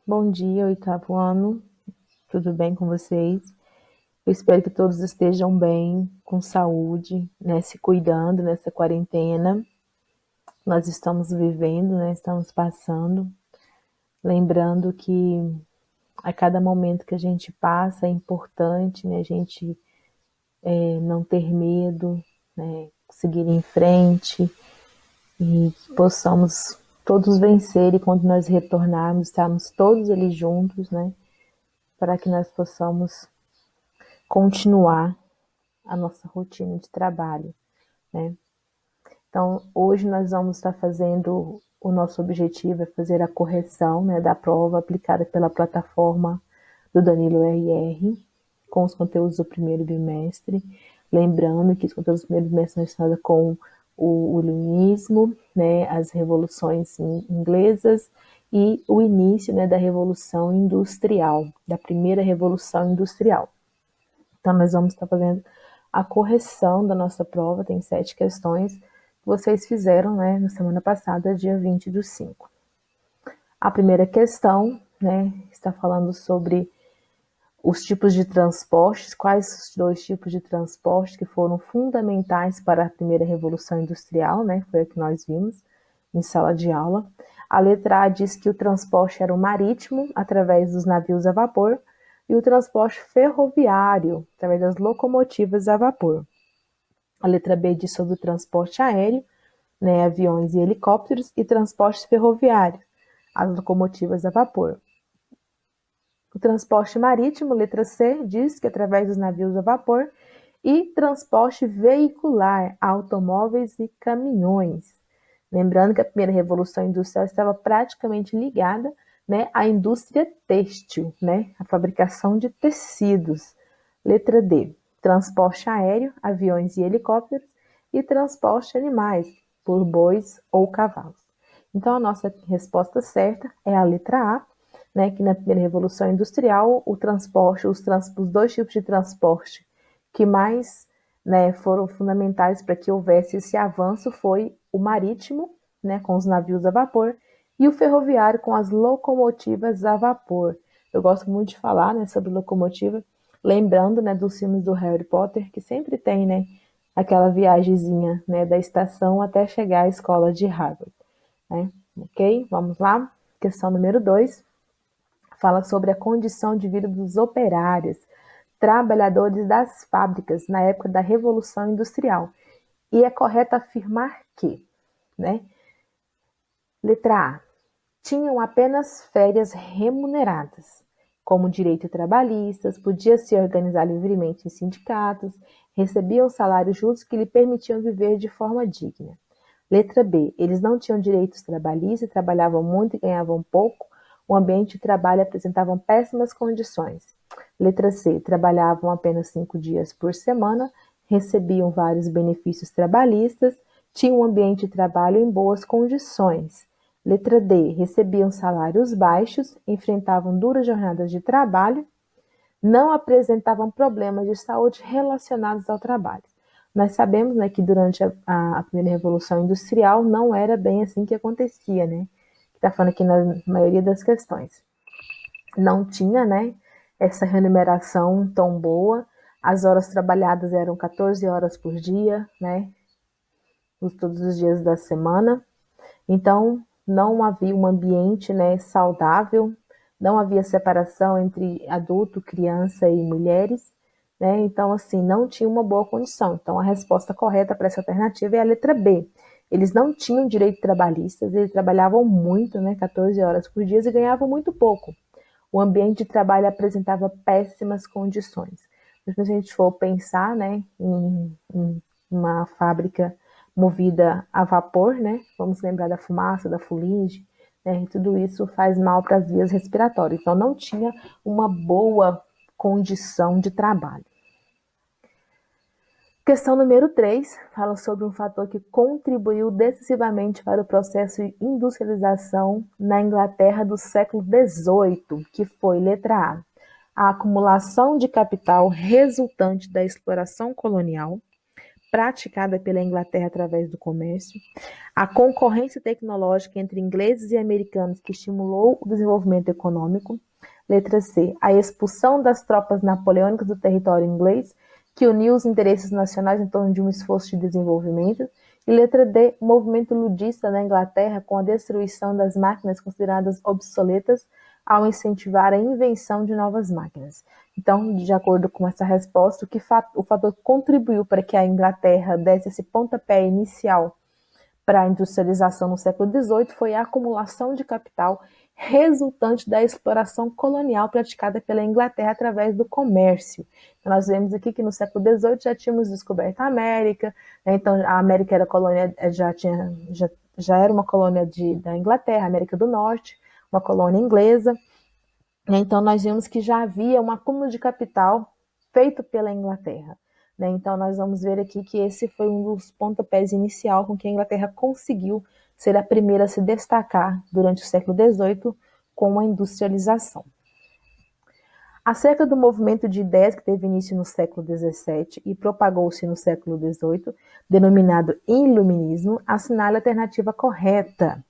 Bom dia, oitavo ano. Tudo bem com vocês? Eu espero que todos estejam bem, com saúde, né? Se cuidando nessa quarentena. Nós estamos vivendo, né? Estamos passando. Lembrando que a cada momento que a gente passa é importante, né? A gente não ter medo, né? Seguir em frente e que possamos todos vencer e quando nós retornarmos, estarmos todos ali juntos, né? Para que nós possamos continuar a nossa rotina de trabalho, né? Então, hoje nós vamos estar fazendo, o nosso objetivo é fazer a correção, né, da prova aplicada pela plataforma do Danilo RR, com os conteúdos do primeiro bimestre. Lembrando que os conteúdos do primeiro bimestre nós estamos com o iluminismo, né, as revoluções inglesas e o início, né, da Revolução Industrial, da primeira Revolução Industrial. Então, nós vamos estar fazendo a correção da nossa prova, tem 7 questões que vocês fizeram, né, na semana passada, dia 20/5. A primeira questão, né, está falando sobre os tipos de transportes, quais os 2 tipos de transporte que foram fundamentais para a primeira Revolução Industrial, né, foi a que nós vimos em sala de aula. A letra A diz que o transporte era o marítimo, através dos navios a vapor, e o transporte ferroviário, através das locomotivas a vapor. A letra B diz sobre o transporte aéreo, né, aviões e helicópteros, e transporte ferroviário, as locomotivas a vapor. O transporte marítimo, letra C, diz que através dos navios a vapor, e transporte veicular, automóveis e caminhões. Lembrando que a primeira revolução industrial estava praticamente ligada, né, à indústria têxtil, né, à fabricação de tecidos. Letra D, transporte aéreo, aviões e helicópteros, e transporte animais, por bois ou cavalos. Então, a nossa resposta certa é a letra A, né, que na primeira revolução industrial, o transporte, os 2 tipos de transporte que mais, né, foram fundamentais para que houvesse esse avanço foi o marítimo, né, com os navios a vapor, e o ferroviário com as locomotivas a vapor. Eu gosto muito de falar, né, sobre locomotiva, lembrando, né, dos filmes do Harry Potter, que sempre tem, né, aquela viagemzinha, né, da estação até chegar à escola de Harvard, né? Ok? Vamos lá? Questão número 2 fala sobre a condição de vida dos operários, trabalhadores das fábricas na época da Revolução Industrial. E é correto afirmar que, né? Letra A. Tinham apenas férias remuneradas, como direito trabalhistas, podia se organizar livremente em sindicatos, recebiam salários justos que lhe permitiam viver de forma digna. Letra B. Eles não tinham direitos trabalhistas, trabalhavam muito e ganhavam pouco, o ambiente de trabalho apresentava péssimas condições. Letra C. Trabalhavam apenas 5 dias por semana, recebiam vários benefícios trabalhistas, tinham um ambiente de trabalho em boas condições. Letra D. Recebiam salários baixos, enfrentavam duras jornadas de trabalho, não apresentavam problemas de saúde relacionados ao trabalho. Nós sabemos, né, que durante a primeira Revolução Industrial não era bem assim que acontecia, né? Está falando aqui na maioria das questões. Não tinha, né, essa remuneração tão boa, as horas trabalhadas eram 14 horas por dia, né, todos os dias da semana. Então, não havia um ambiente, né, saudável, não havia separação entre adulto, criança e mulheres, né? Então, assim, não tinha uma boa condição. Então, a resposta correta para essa alternativa é a letra B. Eles não tinham direito trabalhistas, eles trabalhavam muito, né, 14 horas por dia e ganhavam muito pouco. O ambiente de trabalho apresentava péssimas condições. Mas se a gente for pensar, né, em uma fábrica movida a vapor, né, vamos lembrar da fumaça, da fuligem, né, e tudo isso faz mal para as vias respiratórias. Então, não tinha uma boa condição de trabalho. Questão número 3 fala sobre um fator que contribuiu decisivamente para o processo de industrialização na Inglaterra do século XVIII, que foi, letra A acumulação de capital resultante da exploração colonial, praticada pela Inglaterra através do comércio, a concorrência tecnológica entre ingleses e americanos que estimulou o desenvolvimento econômico. Letra C, a expulsão das tropas napoleônicas do território inglês, que uniu os interesses nacionais em torno de um esforço de desenvolvimento. E letra D, o movimento ludista na Inglaterra com a destruição das máquinas consideradas obsoletas ao incentivar a invenção de novas máquinas. Então, de acordo com essa resposta, o fator que contribuiu para que a Inglaterra desse esse pontapé inicial para a industrialização no século XVIII foi a acumulação de capital resultante da exploração colonial praticada pela Inglaterra através do comércio. Então, nós vemos aqui que no século XVIII já tínhamos descoberto a América, né? Então a América era colônia, já era uma colônia da Inglaterra, a América do Norte, uma colônia inglesa. Então nós vimos que já havia um acúmulo de capital feito pela Inglaterra. Então nós vamos ver aqui que esse foi um dos pontapés inicial com que a Inglaterra conseguiu ser a primeira a se destacar durante o século XVIII com a industrialização. Acerca do movimento de ideias que teve início no século XVII e propagou-se no século XVIII, denominado Iluminismo, assinale a alternativa correta.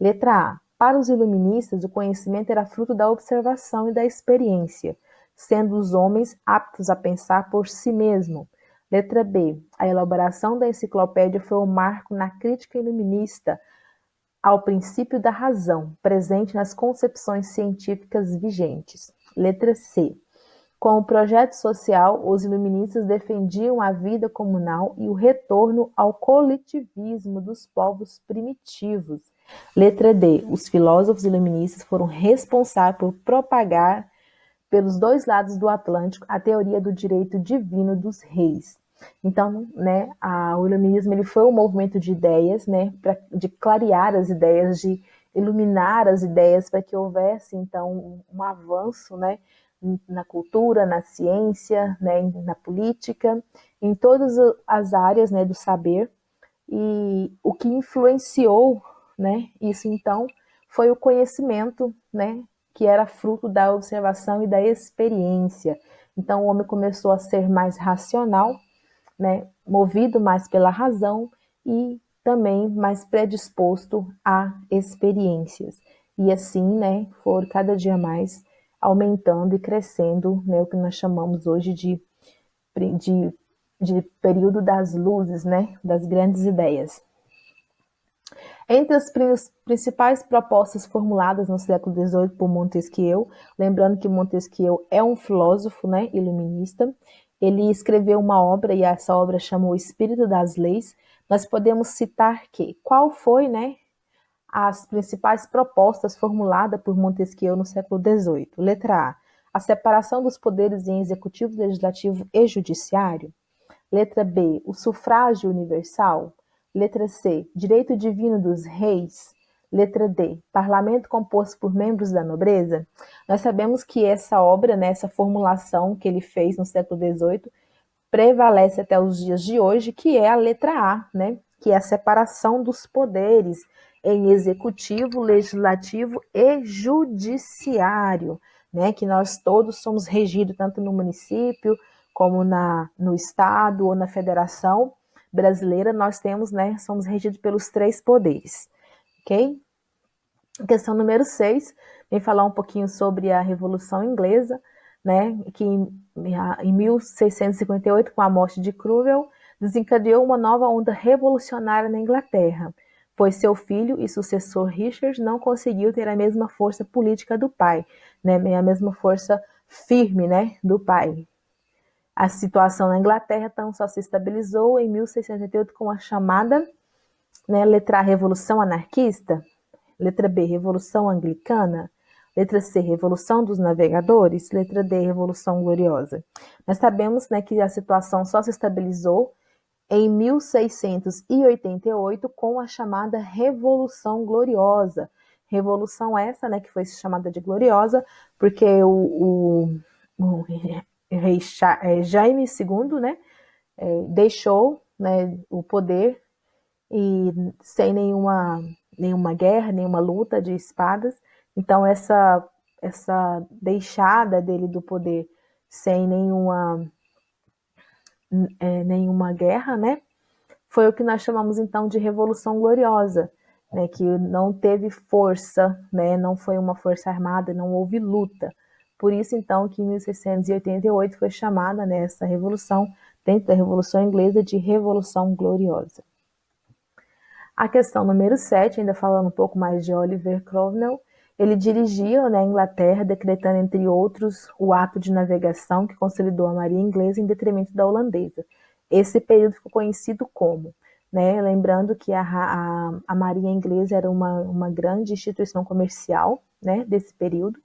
Letra A. Para os iluministas, o conhecimento era fruto da observação e da experiência, sendo os homens aptos a pensar por si mesmos. Letra B. A elaboração da enciclopédia foi um marco na crítica iluminista ao princípio da razão, presente nas concepções científicas vigentes. Letra C. Com o projeto social, os iluministas defendiam a vida comunal e o retorno ao coletivismo dos povos primitivos. Letra D. Os filósofos iluministas foram responsáveis por propagar pelos dois lados do Atlântico a teoria do direito divino dos reis. Então, o iluminismo ele foi um movimento de ideias, de clarear as ideias, de iluminar as ideias para que houvesse, então, um avanço, na cultura, na ciência, na política, em todas as áreas, do saber. E o que influenciou, isso, então, foi o conhecimento, que era fruto da observação e da experiência. Então, o homem começou a ser mais racional, movido mais pela razão e também mais predisposto a experiências. E assim, for cada dia mais aumentando e crescendo, o que nós chamamos hoje de período das luzes, das grandes ideias. Entre as principais propostas formuladas no século XVIII por Montesquieu, lembrando que Montesquieu é um filósofo, iluminista, ele escreveu uma obra e essa obra chama O Espírito das Leis. Nós podemos citar que qual foi, as principais propostas formuladas por Montesquieu no século XVIII. Letra A. A separação dos poderes em executivo, legislativo e judiciário. Letra B. O sufrágio universal. Letra C. Direito divino dos reis. Letra D. Parlamento composto por membros da nobreza. Nós sabemos que essa obra, essa formulação que ele fez no século XVIII, prevalece até os dias de hoje, que é a letra A, que é a separação dos poderes em executivo, legislativo e judiciário, que nós todos somos regidos tanto no município como no estado ou na federação brasileira, nós temos, somos regidos pelos três poderes, ok? Questão número 6, vem falar um pouquinho sobre a Revolução Inglesa, que em 1658, com a morte de Cromwell, desencadeou uma nova onda revolucionária na Inglaterra, pois seu filho e sucessor Richard não conseguiu ter a mesma força política do pai, a mesma força firme, do pai. A situação na Inglaterra então só se estabilizou em 1688 com a chamada, letra A, Revolução Anarquista, letra B, Revolução Anglicana, letra C, Revolução dos Navegadores, letra D, Revolução Gloriosa. Nós sabemos, que a situação só se estabilizou em 1688 com a chamada Revolução Gloriosa. Revolução essa, que foi chamada de gloriosa, porque o rei Jaime II, deixou, o poder e sem nenhuma guerra, nenhuma luta de espadas. Então essa deixada dele do poder sem nenhuma guerra, né? Foi o que nós chamamos então de Revolução Gloriosa, né? Que não teve força, né? Não foi uma força armada, não houve luta. Por isso então que em 1688 foi chamada, né, essa revolução, dentro da Revolução Inglesa, de Revolução Gloriosa. A questão número 7, ainda falando um pouco mais de Oliver Cromwell, ele dirigia, né, a Inglaterra, decretando, entre outros, o ato de navegação que consolidou a marinha inglesa em detrimento da holandesa. Esse período ficou conhecido como, né, lembrando que a marinha inglesa era uma grande instituição comercial, né, desse período,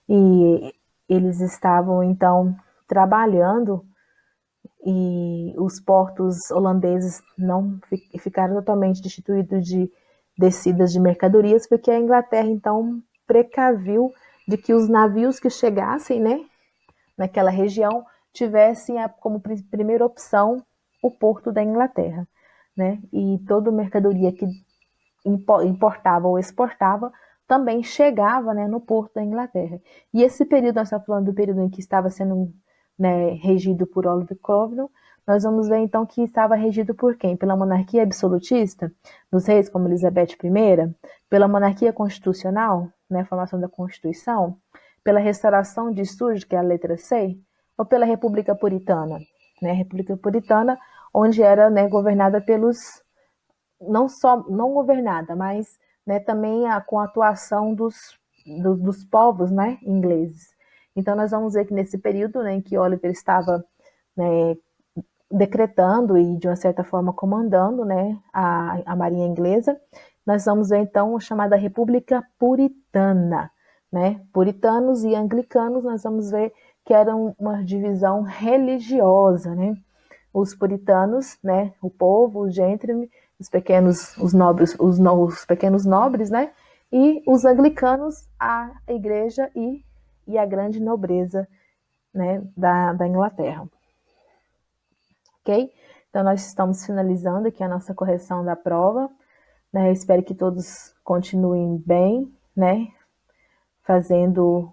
e eles estavam, então, trabalhando, e os portos holandeses não ficaram totalmente destituídos de descidas de mercadorias, porque a Inglaterra, então, precaviu de que os navios que chegassem, né, naquela região tivessem como primeira opção o porto da Inglaterra, né, e toda mercadoria que importava ou exportava também chegava, né, no porto da Inglaterra. E esse período, nós estamos falando do período em que estava sendo, né, regido por Oliver Cromwell, nós vamos ver então que estava regido por quem? Pela monarquia absolutista, dos reis como Elizabeth I, pela monarquia constitucional, né, formação da Constituição, pela restauração de Sturge, que é a letra C, ou pela República Puritana, né, República Puritana, onde era, né, governada pelos, não governada, mas, né, também com a atuação dos povos, né, ingleses. Então nós vamos ver que nesse período, né, em que Oliver estava, né, decretando e de uma certa forma comandando, né, a marinha inglesa, nós vamos ver então a chamada República Puritana, né? Puritanos e anglicanos, nós vamos ver que era uma divisão religiosa, né? Os puritanos, né, o povo, o gentry, os nobres, os pequenos nobres, né, e os anglicanos, a igreja e a grande nobreza, né, da Inglaterra. Ok? Então nós estamos finalizando aqui a nossa correção da prova, né, eu espero que todos continuem bem, né, fazendo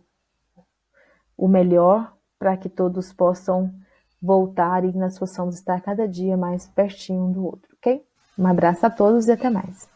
o melhor para que todos possam voltar e nós possamos estar cada dia mais pertinho um do outro, ok? Um abraço a todos e até mais.